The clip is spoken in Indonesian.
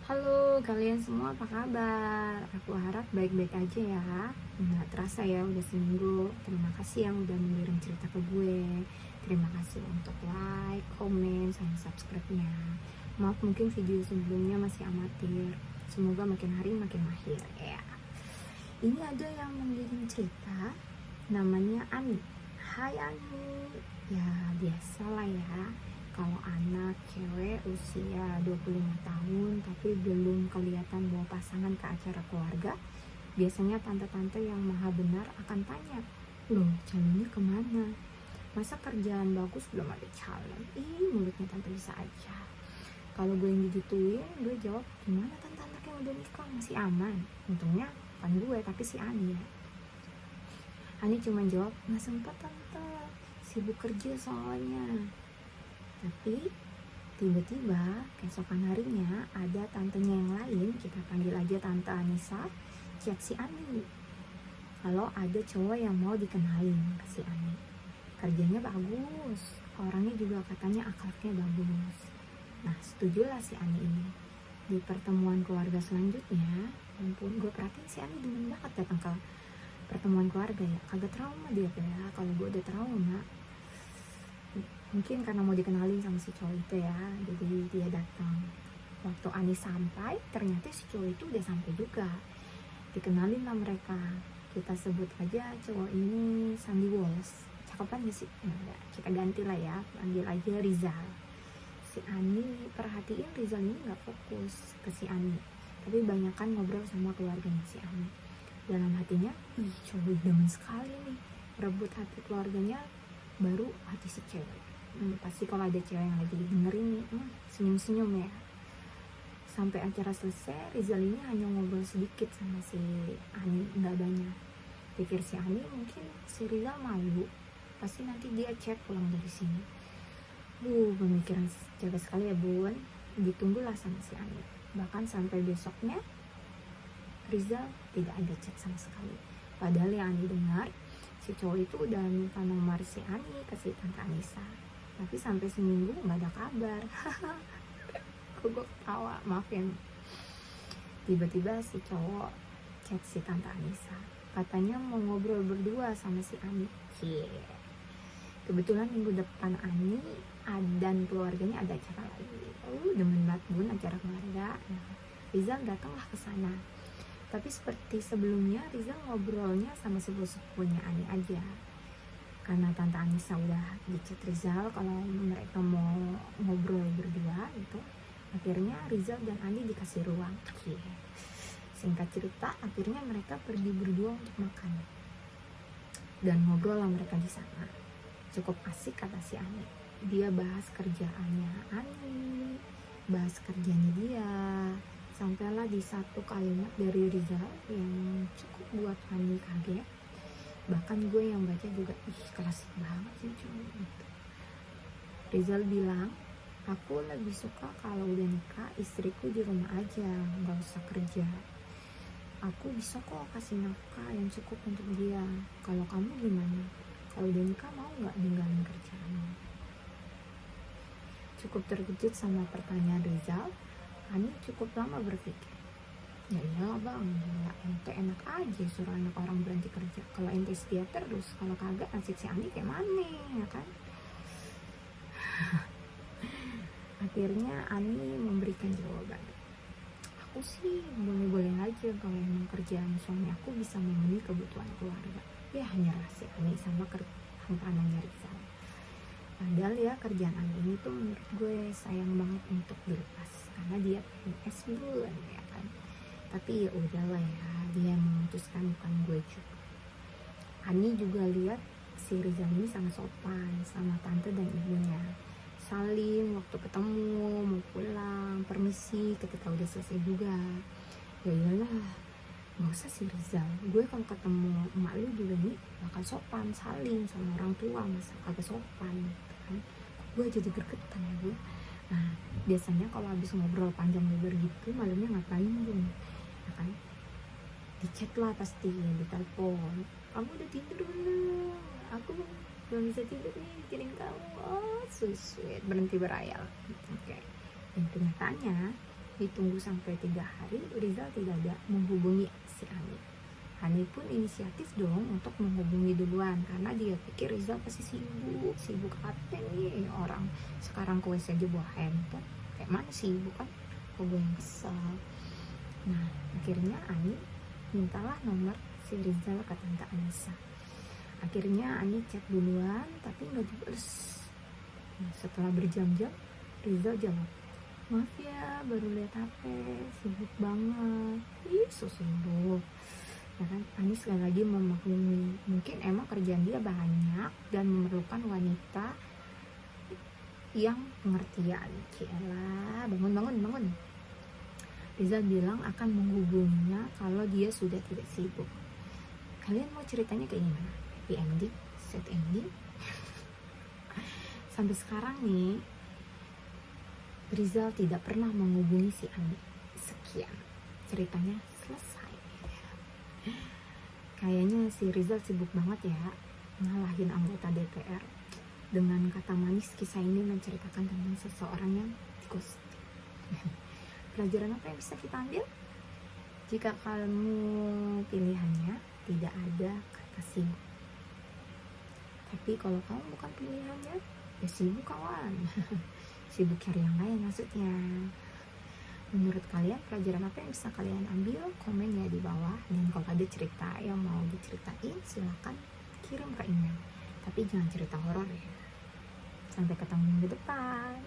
Halo kalian semua, apa kabar? Aku harap baik-baik aja ya. Nggak terasa ya udah seminggu. Terima kasih yang udah mengirim cerita ke gue. Terima kasih untuk like, komen, sama subscribe-nya. Maaf mungkin video sebelumnya masih amatir. Semoga makin hari makin mahir ya. Ini ada yang mengirim cerita, namanya Ani. Hai Ani. Ya biasalah ya, kalau anak cewek usia 25 tahun tapi belum kelihatan bawa pasangan ke acara keluarga, biasanya tante-tante yang maha benar akan tanya, loh calonnya kemana? Masa kerjaan bagus belum ada calon? Mulutnya tante bisa aja. Kalau gue yang digituin, gue jawab, gimana tante-tante yang udah nikah masih aman? Untungnya bukan gue tapi si Ani ya. Ani cuma jawab, nggak sempat tante, sibuk kerja soalnya. Tapi tiba-tiba keesokan harinya ada tantenya yang lain, kita panggil aja Tante Anissa, chat si Ani kalau ada cowok yang mau dikenalin ke si Ani. Kerjanya bagus, orangnya juga katanya akhlaknya bagus. Nah setujulah si Ani ini. Di pertemuan keluarga selanjutnya, ampun gue perhatiin si Ani demen banget datang ke pertemuan keluarga ya. Kagak trauma dia ya, kalau gue udah trauma. Mungkin karena mau dikenalin sama si cowok itu ya, jadi dia datang. Waktu Ani sampai, ternyata si cowok itu udah sampai juga. Dikenalin lah mereka. Kita sebut aja cowok ini Sandy Walls. Cakepan gak sih? Ya, kita ganti lah ya, panggil aja Rizal. Si Ani perhatiin Rizal ini gak fokus ke si Ani, tapi banyakan ngobrol sama keluarganya si Ani. Dalam hatinya, ih cowok demen sekali nih, rebut hati keluarganya, baru hati si cewek. Pasti kalau ada cewek yang lagi dengerin nih, senyum-senyum ya. Sampai acara selesai, Rizal ini hanya ngobrol sedikit sama si Ani, nggak banyak. Pikir si Ani mungkin si Rizal malu, pasti nanti dia chat pulang dari sini. Pemikiran cewek sekali ya bun. Ditunggulah sama si Ani. Bahkan sampai besoknya, Rizal tidak ada chat sama sekali. Padahal yang Ani dengar, si cowok itu udah minta nomor si Ani ke si Tante Anissa. Tapi sampai seminggu nggak ada kabar. Kok gue ketawa, maafin. Tiba-tiba si cowok chat si Tante Anissa, katanya mau ngobrol berdua sama si Ani. Kebetulan minggu depan Ani dan keluarganya ada acara lagi. Demen banget bun acara keluarga. Rizal datanglah ke sana. Tapi seperti sebelumnya, Rizal ngobrolnya sama sepupu-sepupunya Ani aja. Karena Tante Anissa udah di-chat Rizal kalau mereka mau ngobrol berdua gitu, akhirnya Rizal dan Ani dikasih ruang. Singkat cerita, akhirnya mereka pergi berdua untuk makan dan ngobrol lah mereka di sana. Cukup asik kata si Ani. Dia bahas kerjaannya Ani, bahas kerjanya dia, sampailah di satu kalimat dari Rizal yang cukup buat Ani kaget. Bahkan gue yang baca juga, klasik banget sih cowok itu. Rizal bilang, aku lebih suka kalau udah nikah istriku di rumah aja, gak usah kerja. Aku bisa kok kasih nafkah yang cukup untuk dia. Kalau kamu gimana? Kalau udah nikah mau gak ninggalin kerjaanmu? Cukup terkejut sama pertanyaan Rizal, Ani cukup lama berpikir. Ya iyalah bang, gila, ente enak aja suruh anak orang berhenti kerja. Kalau ente setia terus, kalau kagak nasib si Ani kayak mana ya kan. Akhirnya Ani memberikan jawaban, aku sih boleh-boleh aja kalau emang kerjaan suami aku bisa memenuhi kebutuhan keluarga. Ya hanya si Ani sama hampanannya Rizal. Padahal ya kerjaan Ani ini tuh menurut gue sayang banget untuk dilepas, karena dia PNS bulan ya kan. Tapi ya udahlah ya, dia memutuskan, bukan gue juga. Ani juga lihat si Rizal ini sangat sopan sama tante dan ibunya. Salim waktu ketemu, mau pulang, permisi ketika udah selesai juga. Ya iyalah, gak usah si Rizal, gue kalau ketemu emak lu juga nih bakal sopan, salim sama orang tua, masa kagak sopan kan. Gue jadi gergetan ya gue. Nah biasanya kalau habis ngobrol panjang lebar gitu, malamnya ngapain bun? Ya kan, di chat lah pasti, di telepon, kamu udah tidur belum? Aku belum bisa tidur nih mikirin kamu. So sweet, berhenti berayal. Oke. Dan kenyataannya Ditunggu sampai 3 hari, Rizal tidak ada menghubungi si Ani. Ani pun inisiatif dong untuk menghubungi duluan, karena dia pikir Rizal pasti sibuk apa nih orang sekarang ke WC aja bawa handphone, kayak mana sibuk kan, kok gue yang kesel. Nah akhirnya Ani mintalah nomor si Rizal ke Tante Anissa. Akhirnya Ani chat duluan tapi nggak dibales. Nah, setelah berjam-jam Rizal jawab, maaf ya baru lihat HP, sibuk banget. Ih so sibuk ya kan. Ani sekali lagi memaklumi, mungkin emang kerjaan dia banyak dan memerlukan wanita yang pengertian. Cialah, bangun. Rizal bilang akan menghubunginya kalau dia sudah tidak sibuk. Kalian mau ceritanya kayak gimana? Happy ending? Sad ending? Sampai sekarang nih Rizal tidak pernah menghubungi si Ani. Sekian, ceritanya selesai. Kayaknya si Rizal sibuk banget ya ngalahin anggota DPR. Dengan kata manis, kisah ini menceritakan tentang seseorang yang ghosting. Pelajaran apa yang bisa kita ambil? Jika kamu pilihannya tidak ada kata sibuk. Tapi kalau kamu bukan pilihannya, ya sibuk kawan. Sibuk cari yang lain maksudnya. Menurut kalian pelajaran apa yang bisa kalian ambil? Komen ya di bawah. Dan kalau ada cerita yang mau diceritain, silakan kirim ke email. Tapi jangan cerita horor ya. Sampai ketemu minggu depan.